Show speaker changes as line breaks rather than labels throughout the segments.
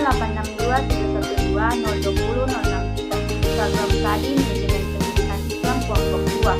0862312063. Program Studi Manajemen Pendidikan Islam kelompok 2.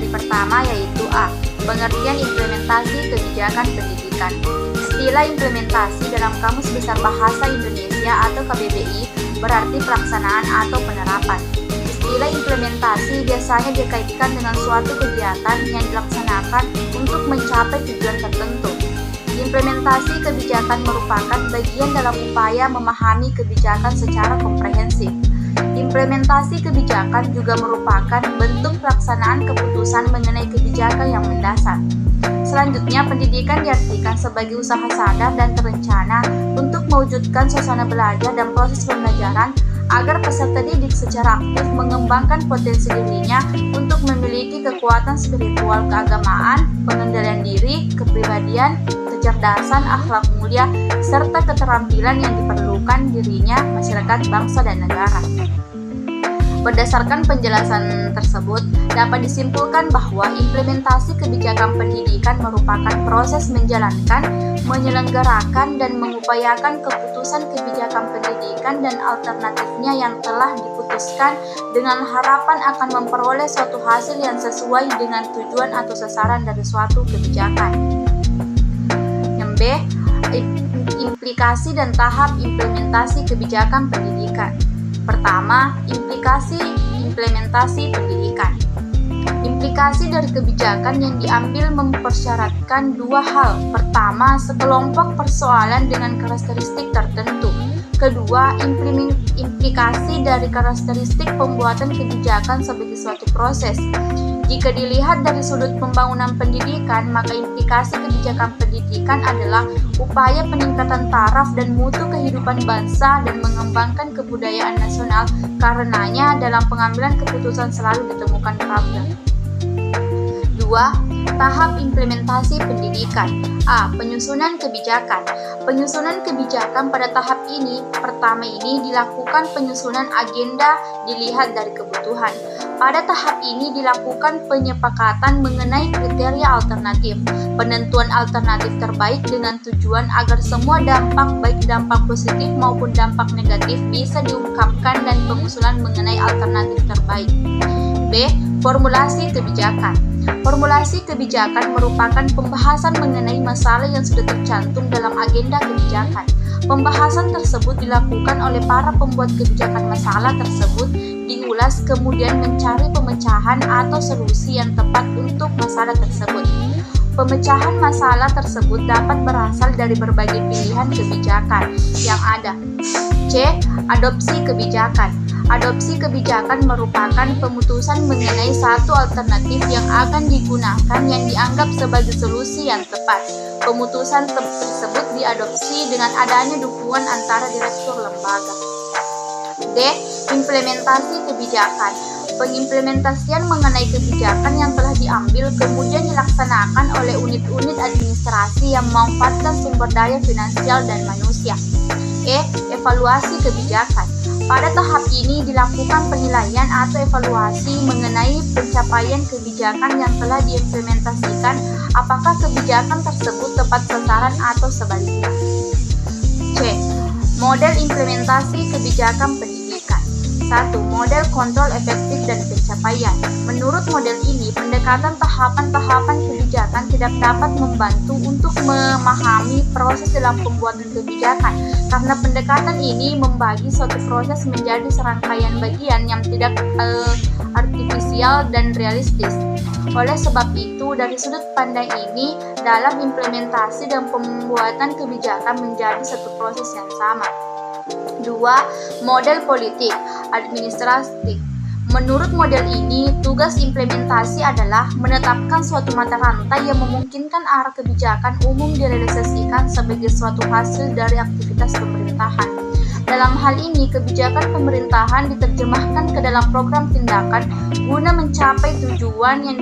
Pertama yaitu A. Pengertian implementasi kebijakan pendidikan. Istilah implementasi dalam Kamus Besar Bahasa Indonesia atau KBBI berarti pelaksanaan atau penerapan. Istilah implementasi biasanya dikaitkan dengan suatu kegiatan yang dilaksanakan untuk mencapai tujuan tertentu. Implementasi kebijakan merupakan bagian dalam upaya memahami kebijakan secara komprehensif. Implementasi kebijakan juga merupakan bentuk pelaksanaan keputusan mengenai kebijakan yang mendasar. Selanjutnya, pendidikan diartikan sebagai usaha sadar dan terencana untuk mewujudkan suasana belajar dan proses pembelajaran agar peserta didik secara aktif mengembangkan potensi dirinya untuk memiliki kekuatan spiritual keagamaan, pengendalian diri, kepribadian, kecerdasan, akhlak mulia, serta keterampilan yang diperlukan dirinya, masyarakat, bangsa, dan negara. Berdasarkan penjelasan tersebut, dapat disimpulkan bahwa implementasi kebijakan pendidikan merupakan proses menjalankan, menyelenggarakan, dan mengupayakan keputusan kebijakan pendidikan dan alternatifnya yang telah diputuskan dengan harapan akan memperoleh suatu hasil yang sesuai dengan tujuan atau sasaran dari suatu kebijakan. Yang B. Implikasi dan tahap implementasi kebijakan pendidikan. Pertama, implikasi implementasi pendidikan. Implikasi dari kebijakan yang diambil mempersyaratkan dua hal. Pertama, sekelompok persoalan dengan karakteristik tertentu. Kedua, implikasi dari karakteristik pembuatan kebijakan sebagai suatu proses. Jika dilihat dari sudut pembangunan pendidikan, maka implikasi kebijakan pendidikan adalah upaya peningkatan taraf dan mutu kehidupan bangsa dan mengembangkan kebudayaan nasional. Karenanya, dalam pengambilan keputusan selalu ditemukan problem. 2. Tahap implementasi pendidikan. A. Penyusunan kebijakan. Penyusunan kebijakan pada tahap ini, pertama ini dilakukan penyusunan agenda dilihat dari kebutuhan. Pada tahap ini dilakukan penyepakatan mengenai kriteria alternatif, penentuan alternatif terbaik dengan tujuan agar semua dampak, baik dampak positif maupun dampak negatif, bisa diungkapkan dan pengusulan mengenai alternatif terbaik. B. Formulasi kebijakan. Formulasi kebijakan merupakan pembahasan mengenai masalah yang sudah tercantum dalam agenda kebijakan. Pembahasan tersebut dilakukan oleh para pembuat kebijakan masalah tersebut, diulas kemudian mencari pemecahan atau solusi yang tepat untuk masalah tersebut. Pemecahan masalah tersebut dapat berasal dari berbagai pilihan kebijakan yang ada. C. Adopsi kebijakan. Adopsi kebijakan merupakan pemutusan mengenai satu alternatif yang akan digunakan yang dianggap sebagai solusi yang tepat. Pemutusan tersebut diadopsi dengan adanya dukungan antara direktur lembaga. D. Implementasi kebijakan. Pengimplementasian mengenai kebijakan yang telah diambil kemudian dilaksanakan oleh unit-unit administrasi yang memanfaatkan sumber daya finansial dan manusia. E. Evaluasi kebijakan. Pada tahap ini dilakukan penilaian atau evaluasi mengenai pencapaian kebijakan yang telah diimplementasikan, apakah kebijakan tersebut tepat sasaran atau sebaliknya. C. Model implementasi kebijakan pendidikan. 1. Model kontrol efektif dan pencapaian. Menurut model ini, pendekatan tahapan-tahapan kebijakan tidak dapat membantu untuk memahami proses dalam pembuatan kebijakan, karena pendekatan ini membagi suatu proses menjadi serangkaian bagian yang tidak artifisial dan realistis. Oleh sebab itu, dari sudut pandang ini, dalam implementasi dan pembuatan kebijakan menjadi satu proses yang sama. 2. Model politik administratif. Menurut model ini, tugas implementasi adalah menetapkan suatu mata rantai yang memungkinkan arah kebijakan umum direalisasikan sebagai suatu hasil dari aktivitas pemerintahan. Dalam hal ini, kebijakan pemerintahan diterjemahkan ke dalam program tindakan guna mencapai tujuan yang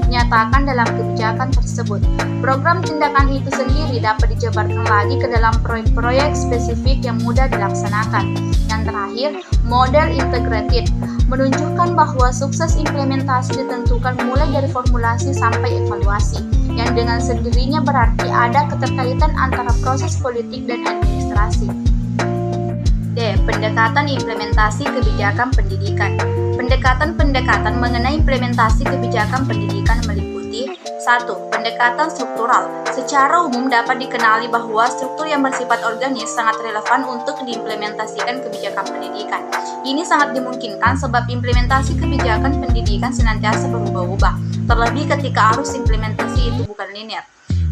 dinyatakan dalam kebijakan tersebut. Program tindakan itu sendiri dapat dijabarkan lagi ke dalam proyek-proyek spesifik yang mudah dilaksanakan. Yang terakhir, model integrated menunjukkan bahwa sukses implementasi ditentukan mulai dari formulasi sampai evaluasi, yang dengan sendirinya berarti ada keterkaitan antara proses politik dan administrasi. D. Pendekatan implementasi kebijakan pendidikan. Pendekatan-pendekatan mengenai implementasi kebijakan pendidikan meliputi 1. Pendekatan struktural. Secara umum dapat dikenali bahwa struktur yang bersifat organis sangat relevan untuk diimplementasikan kebijakan pendidikan. Ini sangat dimungkinkan sebab implementasi kebijakan pendidikan senantiasa berubah-ubah, terlebih ketika arus implementasi itu bukan linear.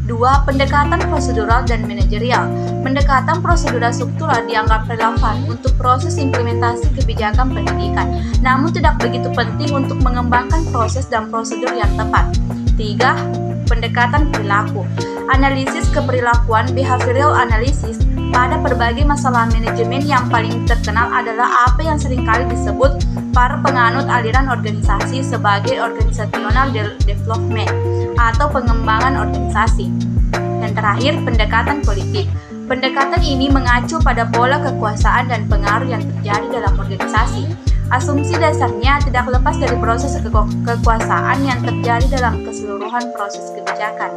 2. Pendekatan prosedural dan manajerial. Pendekatan prosedural struktural dianggap relevan untuk proses implementasi kebijakan pendidikan, namun tidak begitu penting untuk mengembangkan proses dan prosedur yang tepat. 3. Pendekatan perilaku. Analisis keperilakuan behavioral analysis pada berbagai masalah manajemen yang paling terkenal adalah apa yang seringkali disebut para penganut aliran organisasi sebagai organizational development atau pengembangan organisasi. Dan terakhir, pendekatan politik. Pendekatan ini mengacu pada pola kekuasaan dan pengaruh yang terjadi dalam organisasi. Asumsi dasarnya tidak lepas dari proses kekuasaan yang terjadi dalam keseluruhan proses kebijakan.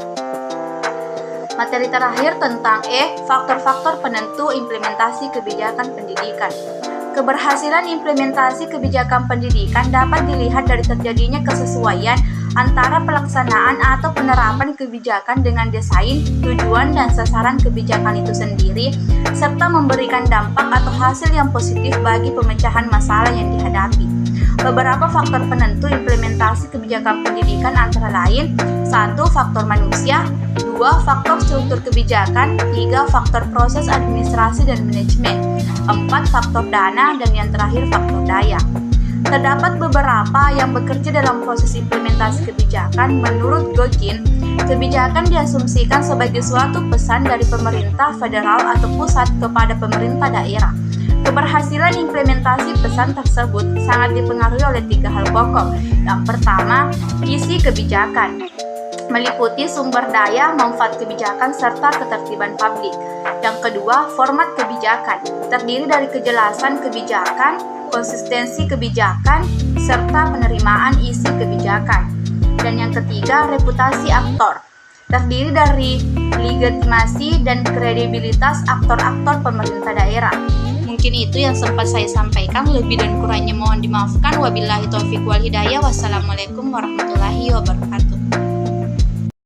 Materi terakhir tentang faktor-faktor penentu implementasi kebijakan pendidikan. Keberhasilan implementasi kebijakan pendidikan dapat dilihat dari terjadinya kesesuaian antara pelaksanaan atau penerapan kebijakan dengan desain, tujuan, dan sasaran kebijakan itu sendiri, serta memberikan dampak atau hasil yang positif bagi pemecahan masalah yang dihadapi. Beberapa faktor penentu implementasi kebijakan pendidikan antara lain: 1. Faktor manusia, 2. Faktor struktur kebijakan, 3. Faktor proses administrasi dan manajemen, 4. Faktor dana, dan yang terakhir faktor daya. Terdapat beberapa yang bekerja dalam proses implementasi kebijakan. Menurut Gogin, kebijakan diasumsikan sebagai suatu pesan dari pemerintah federal atau pusat kepada pemerintah daerah. Keberhasilan implementasi pesan tersebut sangat dipengaruhi oleh 3 hal pokok. Yang pertama, isi kebijakan, meliputi sumber daya, manfaat kebijakan, serta ketertiban publik. Yang kedua, format kebijakan, terdiri dari kejelasan kebijakan, konsistensi kebijakan, serta penerimaan isi kebijakan. Dan yang ketiga, reputasi aktor, terdiri dari legitimasi dan kredibilitas aktor-aktor pemerintah daerah. Mungkin itu yang sempat saya sampaikan, lebih dan kurangnya mohon dimaafkan. Wabillahi taufiq wal hidayah. Wassalamualaikum warahmatullahi wabarakatuh.